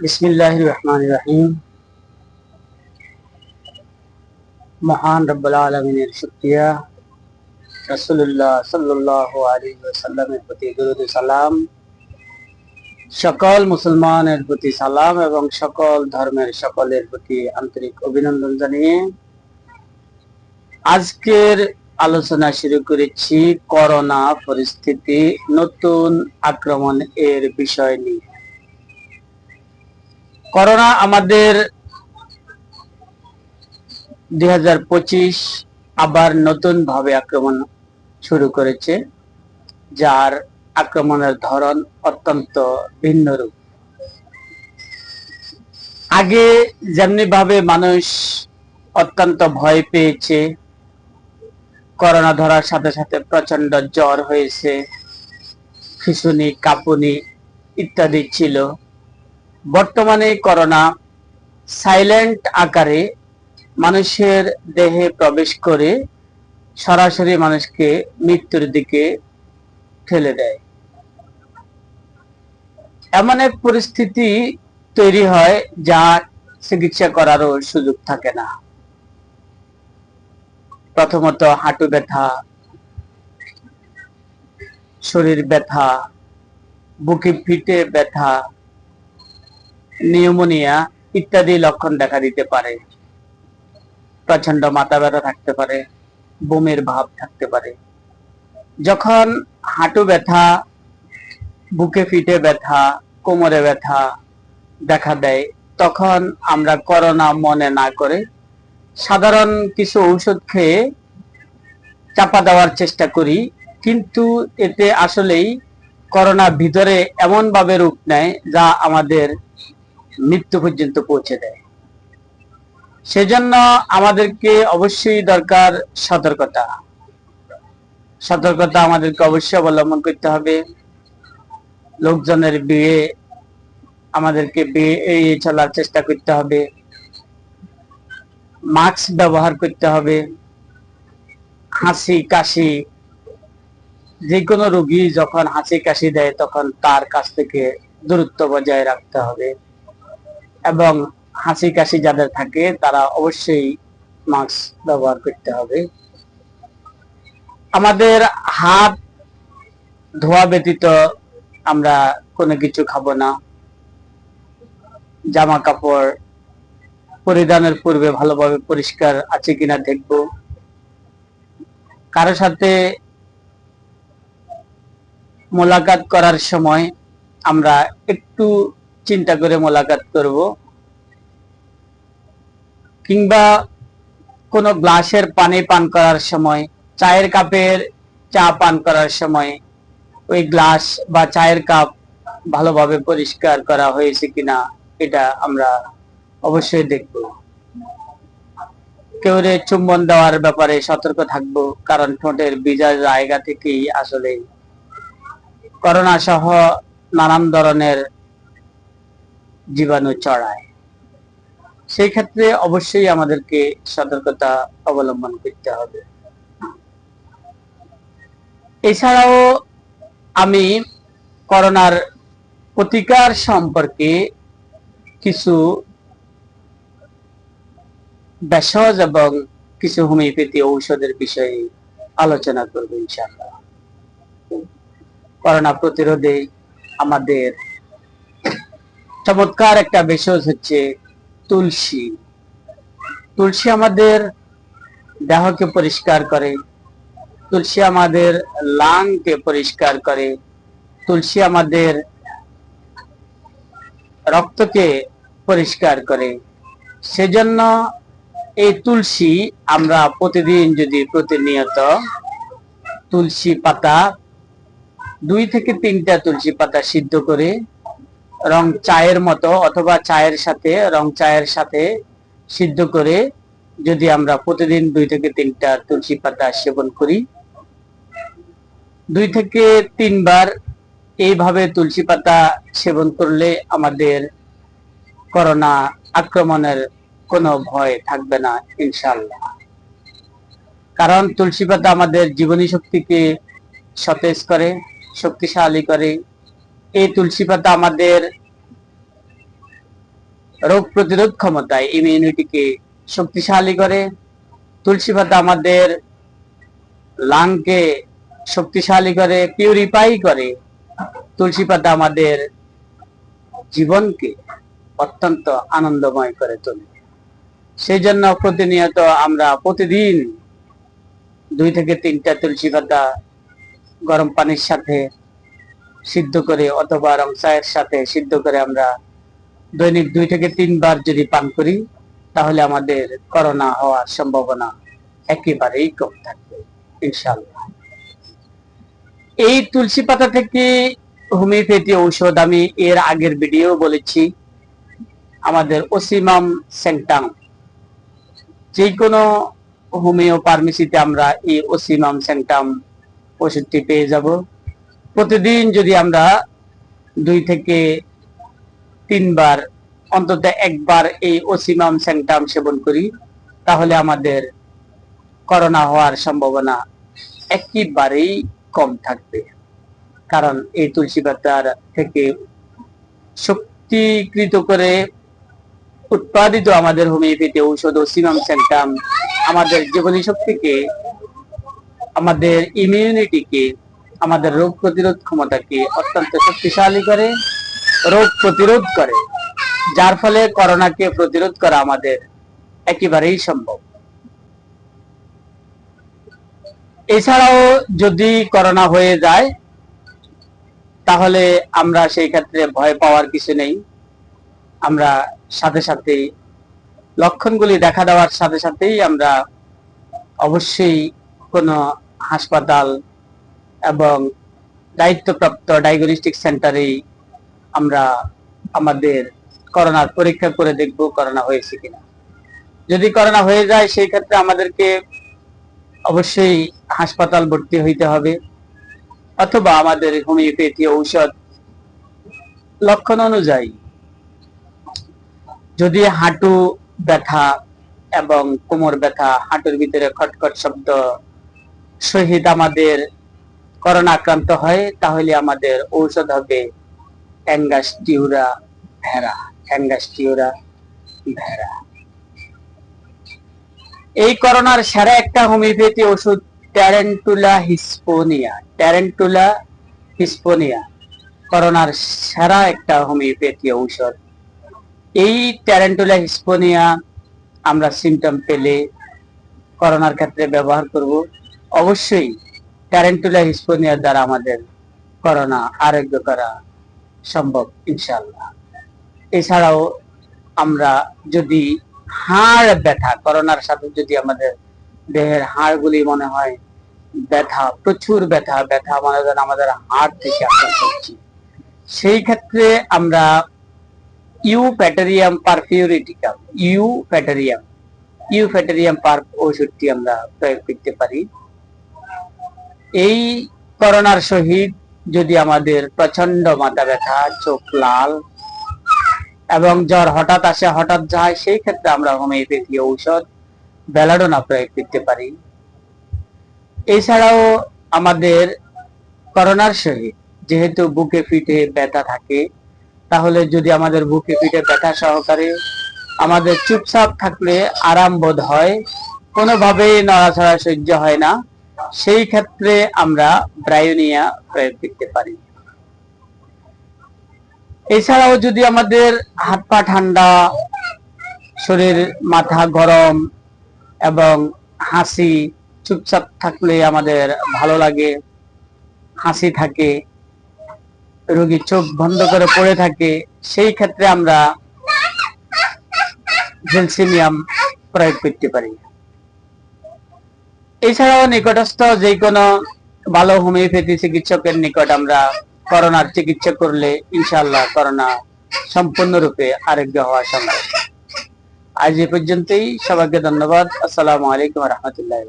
बिस्मिल्लाहिर रहमानिर रहीम। महान रब्बुल आलमीনের শুকরিয়া, রাসূলুল্লাহ সাল্লাল্লাহু আলাইহি ওয়াসাল্লামের প্রতি দরুদ ও সালাম, সকল মুসলমানের প্রতি সালাম এবং সকল ধর্মের সকলের প্রতি আন্তরিক অভিনন্দন জানিয়ে আজকের আলোচনা শুরু করেছি করোনা পরিস্থিতি, নতুন আক্রমণ এর বিষয় নিয়ে। করোনা আমাদের 2025 আবার নতুন ভাবে আক্রমণ শুরু করেছে, যার আক্রমণের ধরন অত্যন্ত ভিন্ন রূপ। আগে যেমনি ভাবে মানুষ অত্যন্ত ভয় পেয়েছে, করোনা ধরার সাথে সাথে প্রচন্ড জ্বর হয়েছে, খিঁচুনি, কাঁপুনি ইত্যাদি ছিল, বর্তমানে করোনা সাইলেন্ট আকারে মানুষের দেহে প্রবেশ করে সরাসরি মানুষকে মৃত্যুর দিকে ঠেলে দেয়। এমন এক পরিস্থিতি তৈরি হয় যা চিকিৎসা করারও সুযোগ থাকে না। প্রথমত হাঁটু ব্যথা, শরীর ব্যথা, বুকে পিঠে ব্যথা, নিউমোনিয়া ইত্যাদি লক্ষণ দেখা দিতে পারে। প্রচন্ড মাথা ব্যথা থাকতে পারে, বমির ভাব থাকতে পারে। যখন হাঁটু ব্যথা, বুকে পিঠে ব্যথা, কোমরে ব্যথা দেখা দেয়, তখন আমরা করোনা মনে না করে সাধারণ কিছু ঔষধ খেয়ে চাপা দেওয়ার চেষ্টা করি, কিন্তু এতে আসলেই করোনা ভিতরে এমন ভাবে রূপ নেয় যা আমাদের মৃত্যু পর্যন্ত পৌঁছে দেয়। সেজন্য আমাদেরকে অবশ্যই দরকার সতর্কতা। সতর্কতা আমাদেরকে অবশ্যই অবলম্বন করতে হবে। লোকজনের বিয়ে আমাদেরকে বিয়ে এড়িয়ে চলার চেষ্টা করতে হবে। মাস্ক ব্যবহার করতে হবে। হাসি কাশি, যে কোনো রোগী যখন হাসি কাশি দেয় তখন তার কাছ থেকে দূরত্ব বজায় রাখতে হবে, এবং হাসি কাশি যাদের থাকে তারা অবশ্যই মাস্ক ব্যবহার করতে হবে। আমাদের হাত ধোয়া ব্যতীত আমরা কোনো কিছু খাবো না। জামা কাপড় পরিধানের পূর্বে ভালোভাবে পরিষ্কার আছে কিনা দেখব। কারো সাথে মোলাকাত করার সময় আমরা একটু চিন্তা করে মোলাকাত করব, কিংবা কোনো গ্লাসের পানি পান করার সময়, চায়ের কাপের চা পান করার সময় ওই গ্লাস বা চায়ের কাপ ভালোভাবে পরিষ্কার করা হয়েছে কিনা এটা আমরা অবশ্যই দেখব। কেউ চুম্বন দেওয়ার ব্যাপারে সতর্ক থাকব, কারণ ঠোঁটের ভিজা জায়গা থেকেই আসলে করোনা সহ নানান ধরনের জীবাণু ছড়ায়। সেই ক্ষেত্রে অবশ্যই আমাদেরকে সতর্কতা অবলম্বন করতে হবে। এছাড়াও আমি করোনার প্রতিকার সম্পর্কে কিছু ভেষজ এবং কিছু হোমিওপ্যাথি ঔষধের বিষয়ে আলোচনা করব ইনশাআল্লাহ। করোনা প্রতিরোধে আমাদের চমৎকার একটা ভেষজ হচ্ছে তুলসী। তুলসী আমাদের দেহকে পরিষ্কার করে, তুলসী আমাদের লাংকে পরিষ্কার করে, তুলসী আমাদের রক্তকে পরিষ্কার করে। সেজন্য এই তুলসী আমরা প্রতিদিন যদি প্রতিনিয়ত তুলসী পাতা 2 থেকে 3টা তুলসী পাতা সিদ্ধ করে রং চায়ের মতো অথবা রং চায়ের সাথে সিদ্ধ করে যদি আমরা প্রতিদিন 2 থেকে 3টা তুলসী পাতা সেবন করি, 2 থেকে 3 বার এইভাবে তুলসী পাতা সেবন করলে আমাদের করোনা আক্রমণের কোনো ভয় থাকবে না ইনশাআল্লাহ। কারণ তুলসী পাতা আমাদের জীবনী শক্তিকে সতেজ করে, শক্তিশালী করে। এই তুলসী পাতা আমাদের রোগ প্রতিরোধ ক্ষমতায় ইমিউনিটিকে শক্তিশালী করে। তুলসী পাতা আমাদের লাংকে শক্তিশালী করে, পিউরিফাই করে। তুলসী পাতা আমাদের জীবনকে অত্যন্ত আনন্দময় করে তোলে। সেই জন্য প্রতিনিয়ত আমরা প্রতিদিন 2 থেকে 3টা তুলসী পাতা গরম পানির সাথে সিদ্ধ করে অথবা রং চায়ের সাথে সিদ্ধ করে আমরা দৈনিক 2 থেকে 3 বার যদি পান করি, তাহলে আমাদের করোনা হওয়ার সম্ভাবনা একেবারেই কম থাকবে ইনশাআল্লাহ। এই তুলসী পাতা থেকে হোমিওপ্যাথি ঔষধ আমি এর আগের ভিডিও বলেছি। আমাদের ওসিমাম স্যাংটাম, যে কোনো হোমিও ফার্মেসিতে আমরা এই ওসিমাম স্যাংটাম ওষুধটি পেয়ে যাব। প্রতিদিন যদি আমরা 2 থেকে 3 বার অন্তত একবার এই ওসিমাম স্যাংটাম সেবন করি, তাহলে আমাদের করোনা হওয়ার সম্ভাবনা একেবারেই কম থাকবে। কারণ এই তুলসী পাতার থেকে শক্তিকৃত করে উৎপাদিত আমাদের হোমিওপ্যাথি ঔষধ ওসিমাম স্যাংটাম আমাদের জীবনী শক্তিকে, আমাদের ইমিউনিটিকে, আমাদের রোগ প্রতিরোধ ক্ষমতাকে অত্যন্ত শক্তিশালী করে, রোগ প্রতিরোধ করে, যার ফলে করোনাকে প্রতিরোধ করা আমাদের একেবারেই সম্ভব। এছাড়াও যদি করোনা হয়ে যায়, তাহলে আমরা সেই ক্ষেত্রে ভয় পাওয়ার কিছু নেই। আমরা সাথে সাথে লক্ষণগুলি দেখা দেওয়ার সাথে সাথেই আমরা অবশ্যই কোনো হাসপাতাল এবং দায়িত্বপ্রাপ্ত ডায়াগনস্টিক সেন্টারে আমরা আমাদের করোনার পরীক্ষা করে দেখব করোনা হয়েছে কিনা। যদি করোনা হয়ে যায়, সেই ক্ষেত্রে আমাদেরকে অবশ্যই হাসপাতাল ভর্তি হইতে হবে, অথবা আমাদের হোমিওপ্যাথি ঔষধ লক্ষণ অনুযায়ী যদি হাঁটু ব্যথা এবং কোমর ব্যথা, হাঁটুর ভিতরে খটখট শব্দ সহিত আমাদের করোনা আক্রান্ত হয়, তাহলে আমাদের ঔষধ হবে অ্যাঙ্গাস্টিউরা ভেরা। অ্যাঙ্গাস্টিউরা ভেরা এই করোনার সেরা একটা হোমিওপ্যাথি ওষুধ ট্যারেন্টুলা হিসপোনিয়া। ট্যারেন্টুলা হিসপোনিয়া করোনার সেরা একটা হোমিওপ্যাথি ঔষধ। এই ট্যারেন্টুলা হিসপোনিয়া আমরা সিমটম পেলে করোনার ক্ষেত্রে ব্যবহার করব। অবশ্যই ট্যারেন্টুলা হিসপোনিয়ার দ্বারা আমাদের করোনা আরোগ্য করা সম্ভব ইনশাআল্লাহ। এছাড়াও আমরা যদি হাড় ব্যথা, করোনার সাথে যদি আমাদের দেহের হাড়গুলি মনে হয় ব্যথা, প্রচুর ব্যথা, ব্যথা মনে হয় আমাদের হাড় থেকে আক্রান্ত হচ্ছি, সেই ক্ষেত্রে আমরা ইউপ্যাটেরিয়াম পারফিউরিটিকাম, ইউপ্যাটেরিয়াম পার্প ওষুধটি আমরা প্রয়োগ করতে পারি। এই করোনার সহিত যদি আমাদের প্রচন্ড মাথা ব্যথা, চোখ লাল এবং জ্বর হঠাৎ আসে হঠাৎ যায়, সেই ক্ষেত্রে আমরা হোমিওপ্যাথি ঔষধ বেলাডোনা প্রয়োগ করতে পারি। এছাড়াও আমাদের করোনার সহিত যেহেতু বুকে পিঠে ব্যথা থাকে, তাহলে যদি আমাদের বুকে পিঠে ব্যথা সহকারে আমাদের চুপচাপ থাকলে আরাম বোধ হয়, কোনোভাবেই নড়াচড়া সহ্য হয় না, সেই ক্ষেত্রে আমরা ব্রায়োনিয়া প্রয়োগ করতে পারি। এছাড়াও যদি আমাদের হাত পা ঠান্ডা, শরীর মাথা গরম এবং হাসি, চুপচাপ থাকলে আমাদের ভালো লাগে, হাসি থাকে, রোগী চোখ বন্ধ করে পড়ে থাকে, সেই ক্ষেত্রে আমরা জেলসিনিয়াম প্রয়োগ করতে পারি। এছাড়াও নিকটস্থ যে কোনো ভালো হোমিওপ্যাথি চিকিৎসকের নিকট আমরা করোনার চিকিৎসা করলে ইনশাআল্লাহ করোনা সম্পূর্ণরূপে আরোগ্য হওয়া সম্ভব। আজ এ পর্যন্তই। সবাইকে ধন্যবাদ। আসসালামু আলাইকুম ওয়া রাহমাতুল্লাহি।